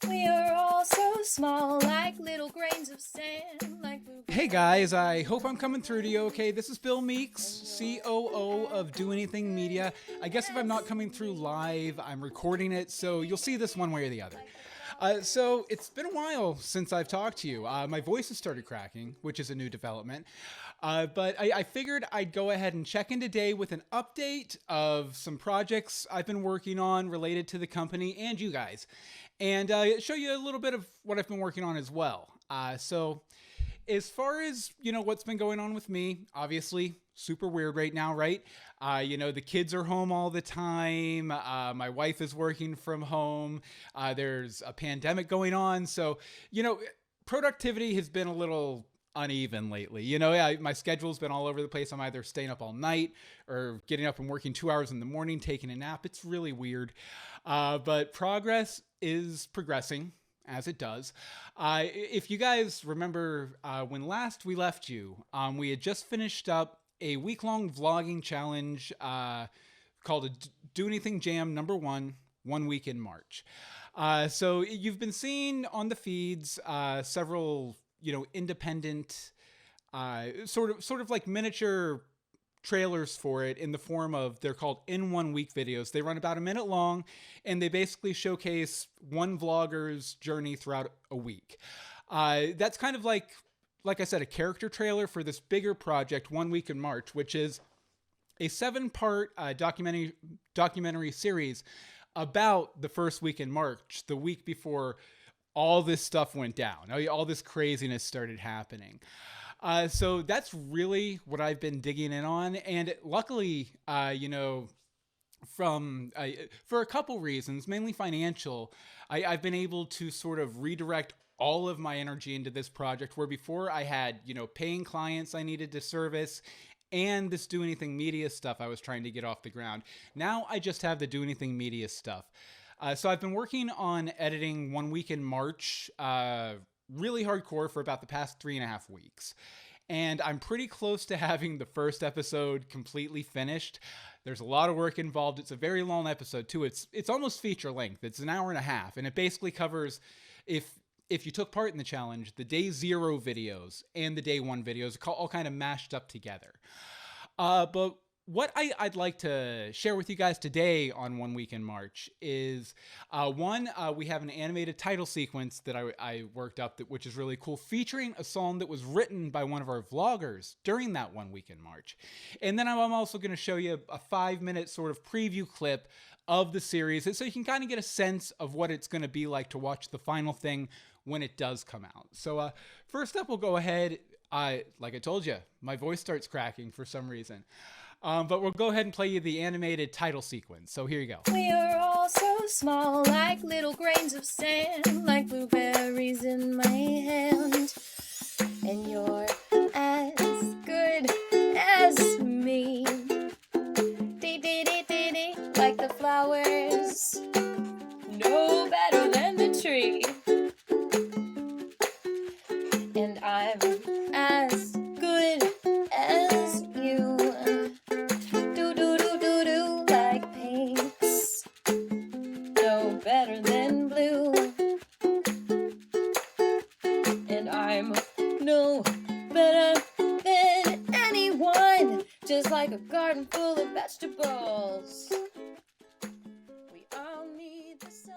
We are all so small, like little grains of sand, Hey guys, I hope I'm coming through to you okay. This is Bill Meeks, COO of Do Anything Media. I guess if I'm not coming through live, I'm recording it, so you'll see this one way or the other. So it's been a while since I've talked to you. My voice has started cracking, which is a new development. But I figured I'd go ahead and check in today with an update of some projects I've been working on related to the company and you guys, and show you a little bit of what I've been working on as well. So as far as what's been going on with me, obviously super weird right now, right? The kids are home all the time. My wife is working from home. There's a pandemic going on, so productivity has been a little uneven lately. My schedule's been all over the place. I'm either staying up all night or getting up and working 2 hours in the morning, taking a nap. It's really weird, but progress is progressing as it does. If you guys remember, when last we left you, we had just finished up a week-long vlogging challenge called a Do Anything Jam #1, 1 week in March. So you've been seeing on the feeds several, independent, sort of like miniature trailers for it in the form of, they're called in 1 week videos. They run about a minute long, and they basically showcase one vlogger's journey throughout a week. That's kind of like I said, a character trailer for this bigger project, 1 week in March, which is a 7-part documentary series about the first week in March, the week before all this stuff went down, all this craziness started happening. So that's really what I've been digging in on, and luckily, from for a couple reasons, mainly financial, I've been able to sort of redirect all of my energy into this project, where before I had paying clients I needed to service and this Do Anything Media stuff I was trying to get off the ground. Now I just have the Do Anything Media stuff. So I've been working on editing 1 week in March, really hardcore, for about the past 3.5 weeks. And I'm pretty close to having the first episode completely finished. There's a lot of work involved. It's a very long episode too. It's almost feature length. It's an hour and a half, and it basically covers, if you took part in the challenge, the day 0 videos and the day 1 videos, all kind of mashed up together. But what I'd like to share with you guys today on 1 week in March is, we have an animated title sequence that I worked up, which is really cool, featuring a song that was written by one of our vloggers during that 1 week in March. And then I'm also going to show you a 5-minute sort of preview clip of the series, so you can kind of get a sense of what it's going to be like to watch the final thing when it does come out. So first up, we'll go ahead. Like I told you, my voice starts cracking for some reason. But we'll go ahead and play you the animated title sequence. So here you go. We are all so small, like little grains of sand, like blueberries in my hand. And you're as good as me. Dee dee dee dee dee, like the flowers, no better than the tree. And I'm as good as you. Do do do do do, like pinks, no better than blue. And I'm no better than anyone, just like a garden full of vegetables. We all need the sun.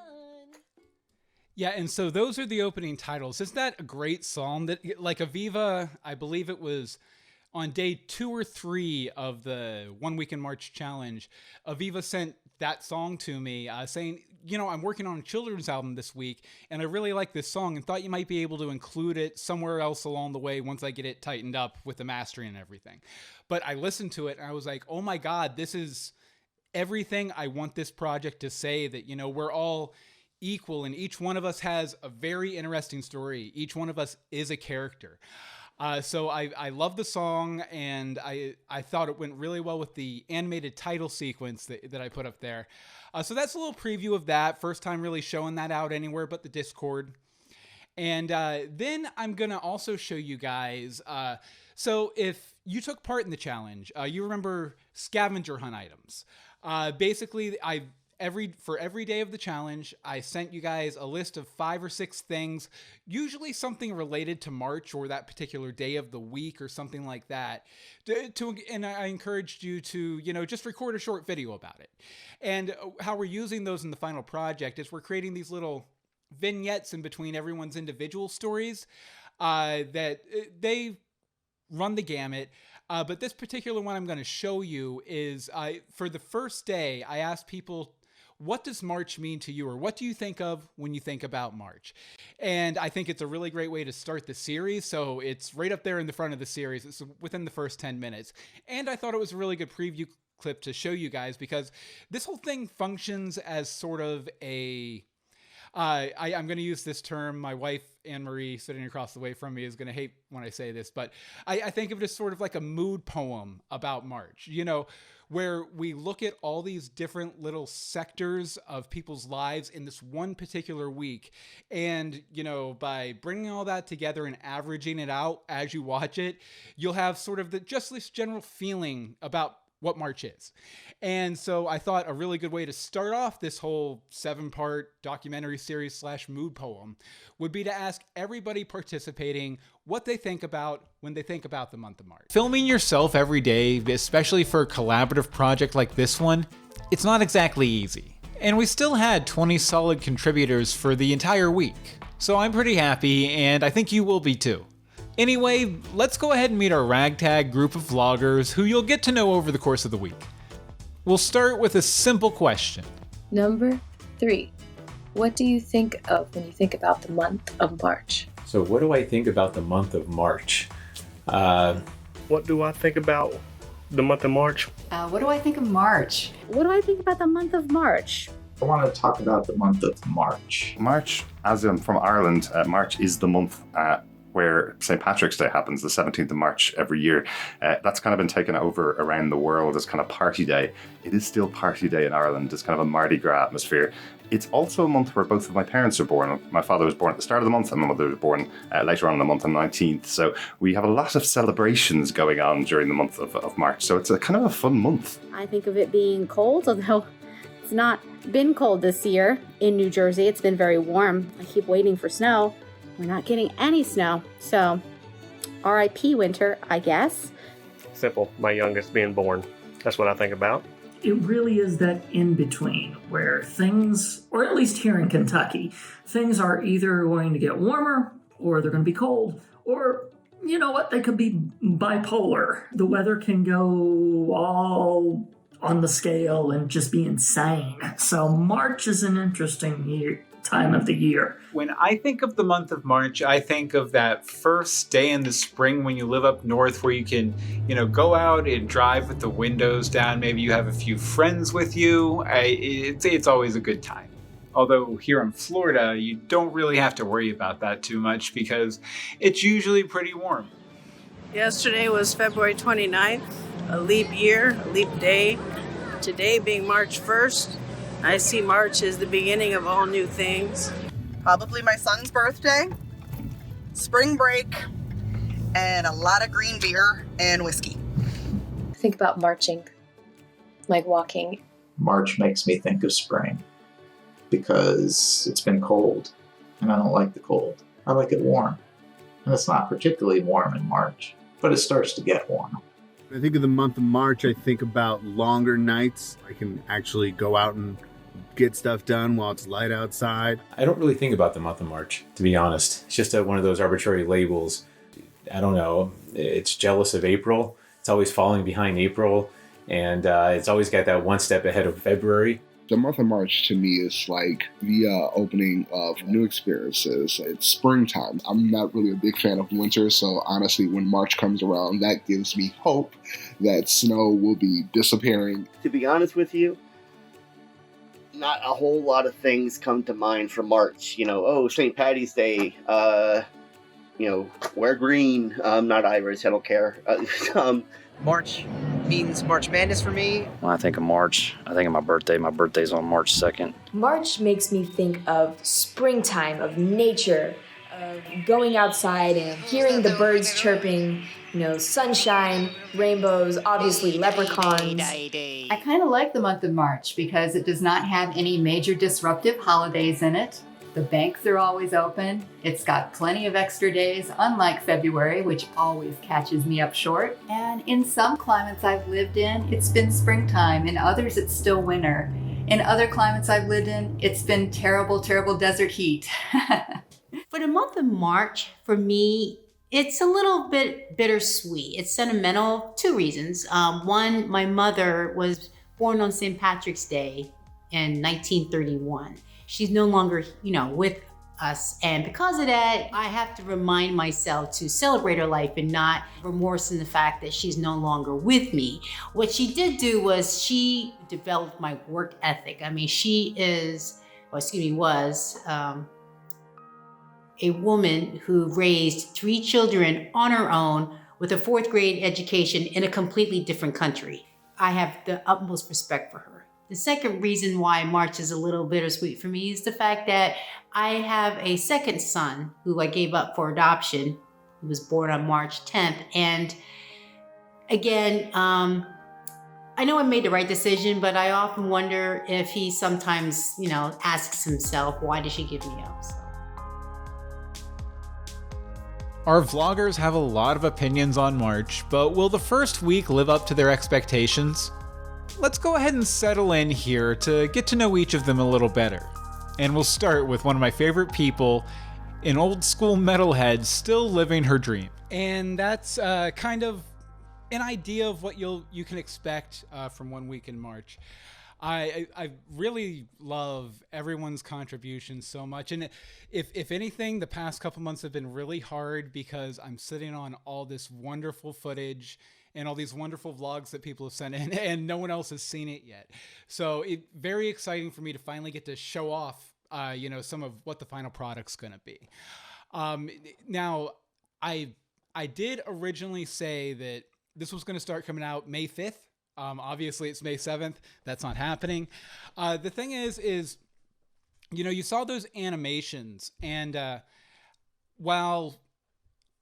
Yeah, and so those are the opening titles. Isn't that a great song? That, like, Aviva, I believe it was on day 2 or 3 of the 1 week in March challenge, Aviva sent that song to me, saying, I'm working on a children's album this week, and I really like this song and thought you might be able to include it somewhere else along the way once I get it tightened up with the mastering and everything. But I listened to it and I was like, oh my God, this is everything I want this project to say, that, we're all equal and each one of us has a very interesting story. Each one of us is a character. So I love the song, and I thought it went really well with the animated title sequence that I put up there. So that's a little preview of that. First time really showing that out anywhere but the Discord. And then I'm going to also show you guys. So if you took part in the challenge, you remember scavenger hunt items. Basically, For every day of the challenge, I sent you guys a list of 5 or 6 things, usually something related to March or that particular day of the week or something like that. And I encouraged you to, just record a short video about it. And how we're using those in the final project is we're creating these little vignettes in between everyone's individual stories that they run the gamut. But this particular one I'm going to show you is for the first day, I asked people, what does March mean to you, or what do you think of when you think about March? And I think it's a really great way to start the series. So it's right up there in the front of the series. It's within the first 10 minutes. And I thought it was a really good preview clip to show you guys, because this whole thing functions as sort of a... I'm going to use this term. My wife, Anne-Marie, sitting across the way from me, is going to hate when I say this, but I think of it as sort of like a mood poem about March, where we look at all these different little sectors of people's lives in this one particular week. And, by bringing all that together and averaging it out as you watch it, you'll have sort of just this general feeling about what March is. And so I thought a really good way to start off this whole 7-part documentary series / mood poem would be to ask everybody participating what they think about when they think about the month of March. Filming yourself every day, especially for a collaborative project like this one, it's not exactly easy. And we still had 20 solid contributors for the entire week. So I'm pretty happy, and I think you will be too. Anyway, let's go ahead and meet our ragtag group of vloggers who you'll get to know over the course of the week. We'll start with a simple question. Number 3. What do you think of when you think about the month of March? So what do I think about the month of March? What do I think about the month of March? What do I think of March? What do I think about the month of March? I want to talk about the month of March. March, as I'm from Ireland, March is the month where St. Patrick's Day happens, the 17th of March every year. That's kind of been taken over around the world as kind of party day. It is still party day in Ireland. It's kind of a Mardi Gras atmosphere. It's also a month where both of my parents are born. My father was born at the start of the month and my mother was born later on in the month on the 19th. So we have a lot of celebrations going on during the month of March. So it's a kind of a fun month. I think of it being cold, although it's not been cold this year in New Jersey. It's been very warm. I keep waiting for snow. We're not getting any snow, so RIP winter, I guess. Simple, my youngest being born. That's what I think about. It really is that in-between where things, or at least here in Kentucky, things are either going to get warmer or they're going to be cold, or you know what, they could be bipolar. The weather can go all on the scale and just be insane. So March is an interesting time of the year. When I think of the month of March, I think of that first day in the spring when you live up north where you can, go out and drive with the windows down. Maybe you have a few friends with you. It's always a good time. Although here in Florida, you don't really have to worry about that too much because it's usually pretty warm. Yesterday was February 29th, a leap year, a leap day. Today being March 1st, I see March as the beginning of all new things. Probably my son's birthday, spring break, and a lot of green beer and whiskey. Think about marching, like walking. March makes me think of spring because it's been cold and I don't like the cold. I like it warm. And it's not particularly warm in March, but it starts to get warm. When I think of the month of March, I think about longer nights. I can actually go out and get stuff done while it's light outside. I don't really think about the month of March, to be honest. It's just one of those arbitrary labels. I don't know. It's jealous of April. It's always falling behind April. And it's always got that one step ahead of February. The month of March to me is like the opening of new experiences. It's springtime. I'm not really a big fan of winter, so honestly, when March comes around, that gives me hope that snow will be disappearing. To be honest with you, not a whole lot of things come to mind for March. St. Patty's Day, wear green. I'm not Irish, I don't care. March means March Madness for me. When I think of March, I think of my birthday. My birthday's on March 2nd. March makes me think of springtime, of nature, going outside and hearing the birds chirping, sunshine, rainbows, obviously leprechauns. I kind of like the month of March because it does not have any major disruptive holidays in it. The banks are always open. It's got plenty of extra days, unlike February, which always catches me up short. And in some climates I've lived in, it's been springtime. In others, it's still winter. In other climates I've lived in, it's been terrible, terrible desert heat. For the month of March, for me, it's a little bit bittersweet. It's sentimental, two reasons. One, my mother was born on St. Patrick's Day in 1931. She's no longer, with us. And because of that, I have to remind myself to celebrate her life and not remorse in the fact that she's no longer with me. What she did do was she developed my work ethic. I mean, she was a woman who raised 3 children on her own with a 4th grade education in a completely different country. I have the utmost respect for her. The second reason why March is a little bittersweet for me is the fact that I have a second son who I gave up for adoption. He was born on March 10th. And again, I know I made the right decision, but I often wonder if he sometimes, asks himself, why did she give me up? So. Our vloggers have a lot of opinions on March, but will the first week live up to their expectations? Let's go ahead and settle in here to get to know each of them a little better. And we'll start with one of my favorite people, an old school metalhead still living her dream. And that's kind of an idea of what you can expect from 1 week in March. I really love everyone's contributions so much. And if anything, the past couple months have been really hard because I'm sitting on all this wonderful footage and all these wonderful vlogs that people have sent in and no one else has seen it yet. So it's very exciting for me to finally get to show off, some of what the final product's going to be. Now, I did originally say that this was going to start coming out May 5th. Obviously it's May 7th. That's not happening. The thing is, you saw those animations and, while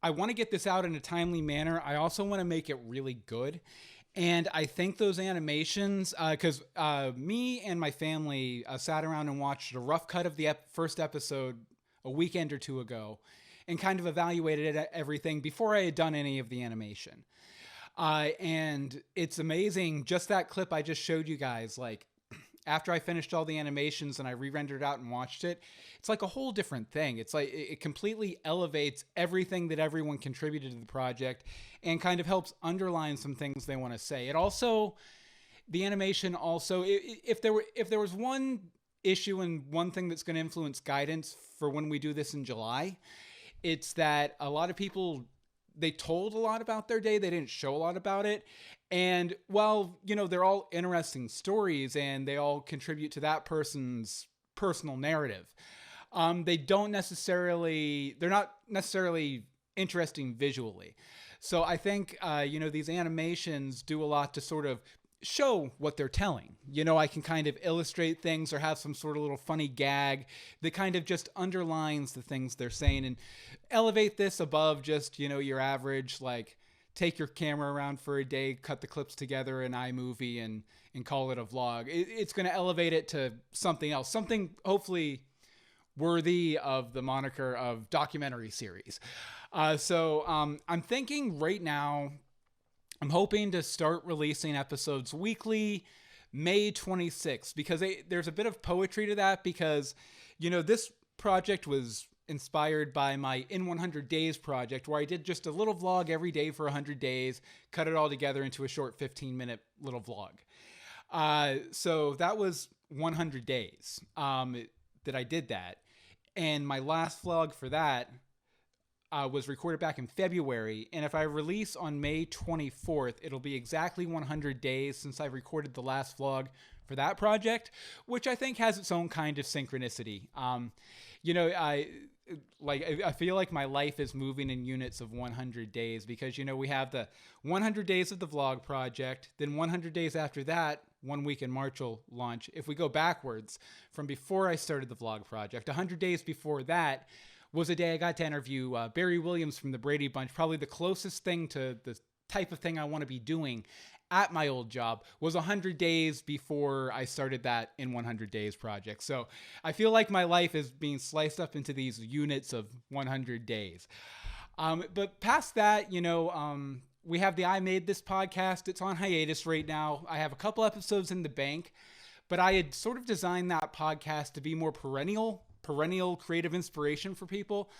I want to get this out in a timely manner, I also want to make it really good. And I think those animations, because me and my family sat around and watched a rough cut of the first episode a weekend or two ago and kind of evaluated everything before I had done any of the animation. And it's amazing, just that clip I just showed you guys, like after I finished all the animations and I re-rendered out and watched it, it's like a whole different thing. It's like it completely elevates everything that everyone contributed to the project and kind of helps underline some things they want to say. It also, the animation also, if there was one issue and one thing that's going to influence guidance for when we do this in July, it's that a lot of people, they told a lot about their day. They didn't show a lot about it. And while, they're all interesting stories and they all contribute to that person's personal narrative, they're not necessarily interesting visually. So I think, these animations do a lot to sort of show what they're telling. I can kind of illustrate things or have some sort of little funny gag that kind of just underlines the things they're saying and elevate this above just, your average, like, take your camera around for a day, cut the clips together in iMovie and call it a vlog. It's going to elevate it to something else, something hopefully worthy of the moniker of documentary series. So I'm thinking right now, I'm hoping to start releasing episodes weekly, May 26th, because there's a bit of poetry to that because, this project was inspired by my In 100 Days project, where I did just a little vlog every day for 100 days, cut it all together into a short 15-minute little vlog. So that was 100 days that I did that. And my last vlog for that was recorded back in February. And if I release on May 24th, it'll be exactly 100 days since I recorded the last vlog for that project, which I think has its own kind of synchronicity. I feel like my life is moving in units of 100 days because, we have the 100 days of the vlog project, then 100 days after that, 1 week in March will launch. If we go backwards from before I started the vlog project, 100 days before that was a day I got to interview Barry Williams from the Brady Bunch. Probably the closest thing to the type of thing I want to be doing at my old job was 100 days before I started that In 100 Days project. So I feel like my life is being sliced up into these units of 100 days. But past that, we have the I Made This podcast. It's on hiatus right now. I have a couple episodes in the bank, but I had sort of designed that podcast to be more perennial creative inspiration for people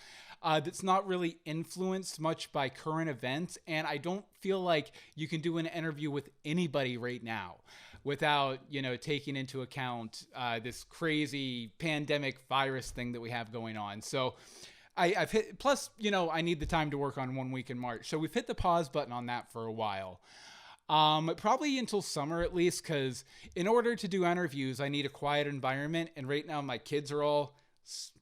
that's not really influenced much by current events. And I don't feel like you can do an interview with anybody right now without, taking into account this crazy pandemic virus thing that we have going on. So I've hit, plus, I need the time to work on 1 week in March. So we've hit the pause button on that for a while. Probably until summer at least, because in order to do interviews, I need a quiet environment. And right now my kids are all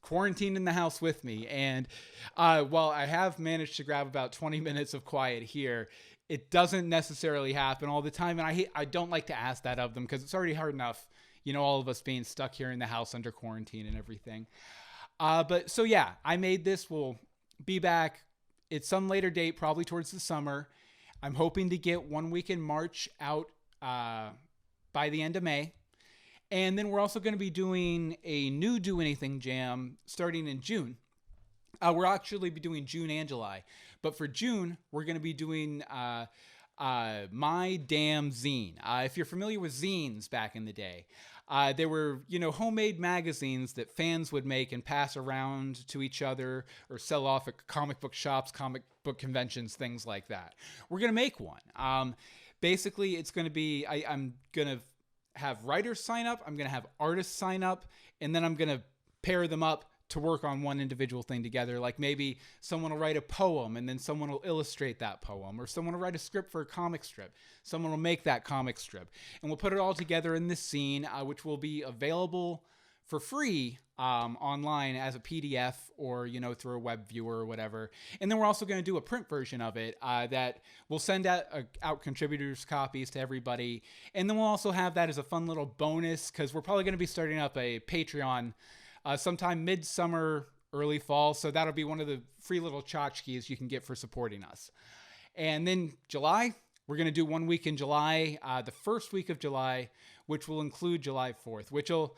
quarantined in the house with me. And while I have managed to grab about 20 minutes of quiet here, it doesn't necessarily happen all the time. And I don't like to ask that of them because it's already hard enough, all of us being stuck here in the house under quarantine and everything. But so yeah, I Made This. We'll be back at some later date, probably towards the summer. I'm hoping to get 1 week in March out by the end of May. And then we're also going to be doing a new Do Anything Jam starting in June. We'll actually be doing June and July. But for June, we're going to be doing My Damn Zine. If you're familiar with zines back in the day, they were, homemade magazines that fans would make and pass around to each other or sell off at comic book shops, comic book conventions, things like that. We're going to make one. Basically, it's going to be, I'm going to have writers sign up, I'm going to have artists sign up, and then I'm going to pair them up to work on one individual thing together. Like maybe someone will write a poem and then someone will illustrate that poem, or someone will write a script for a comic strip. Someone will make that comic strip, and we'll put it all together in this zine, which will be available for free online as a PDF or, through a web viewer or whatever. And then we're also going to do a print version of it that we'll send out contributors' copies to everybody. And then we'll also have that as a fun little bonus because we're probably going to be starting up a Patreon sometime midsummer, early fall. So that'll be one of the free little tchotchkes you can get for supporting us. And then July, we're going to do 1 week in July, the first week of July, which will include July 4th,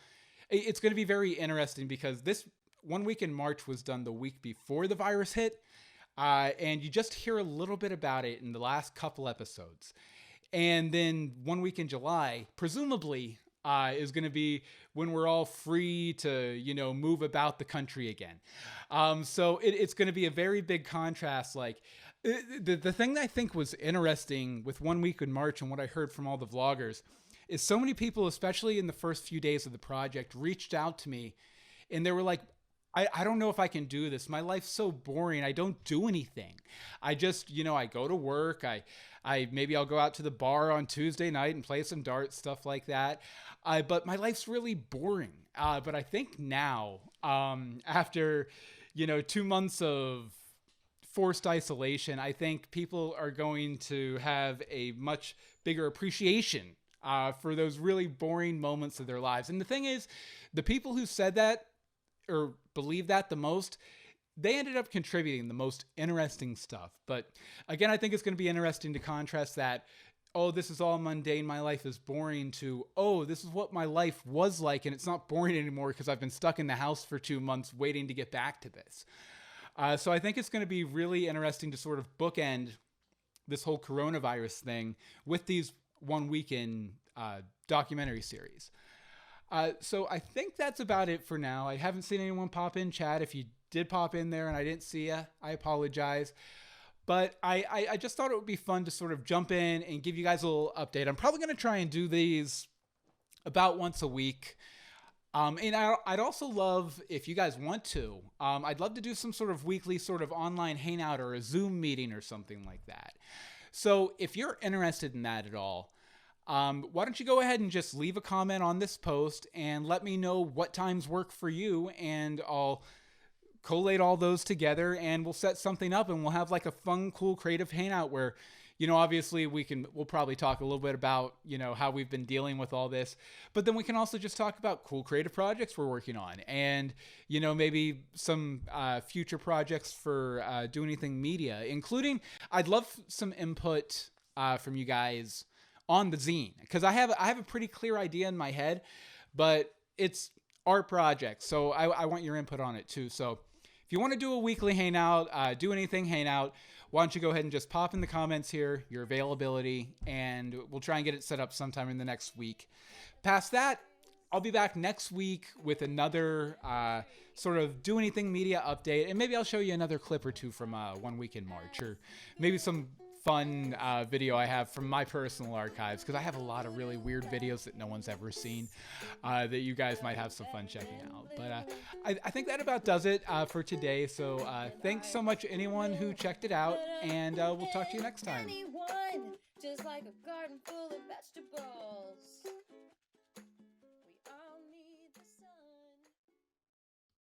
it's going to be very interesting because this 1 week in March was done the week before the virus hit. And you just hear a little bit about it in the last couple episodes. And then 1 week in July, presumably, is going to be when we're all free to, move about the country again. So it's going to be a very big contrast. Like the thing that I think was interesting with 1 week in March and what I heard from all the vloggers is so many people, especially in the first few days of the project, reached out to me and they were like, I don't know if I can do this. My life's so boring. I don't do anything. I just, I go to work. Maybe I'll go out to the bar on Tuesday night and play some darts, stuff like that. But my life's really boring. But I think now, after, 2 months of forced isolation, I think people are going to have a much bigger appreciation for those really boring moments of their lives. And the thing is, the people who said that or believe that the most, they ended up contributing the most interesting stuff. But again, I think it's going to be interesting to contrast that, oh, this is all mundane, my life is boring, to, oh, this is what my life was like, and it's not boring anymore because I've been stuck in the house for 2 months waiting to get back to this. So I think it's going to be really interesting to sort of bookend this whole coronavirus thing with these 1 week in documentary series. So I think that's about it for now. I haven't seen anyone pop in chat. If you did pop in there and I didn't see you, I apologize. But I just thought it would be fun to sort of jump in and give you guys a little update. I'm probably going to try and do these about once a week. And I'd also love, if you guys want to, I'd love to do some sort of weekly sort of online hangout or a Zoom meeting or something like that. So if you're interested in that at all, why don't you go ahead and just leave a comment on this post and let me know what times work for you, and I'll collate all those together and we'll set something up and we'll have like a fun, cool, creative hangout where, obviously we'll probably talk a little bit about, how we've been dealing with all this, but then we can also just talk about cool creative projects we're working on, and, maybe some future projects for Do Anything Media, including, I'd love some input from you guys on the zine, because I have a pretty clear idea in my head, but it's art projects, so I want your input on it too. So if you want to do a weekly hangout, Do Anything hangout, why don't you go ahead and just pop in the comments here your availability, and we'll try and get it set up sometime in the next week. Past that, I'll be back next week with another sort of Do Anything Media update, and maybe I'll show you another clip or two from 1 week in March, or maybe some fun video I have from my personal archives, because I have a lot of really weird videos that no one's ever seen that you guys might have some fun checking out. But I think that about does it for today. So thanks so much anyone who checked it out, and we'll talk to you next time. Just like a garden full of vegetables.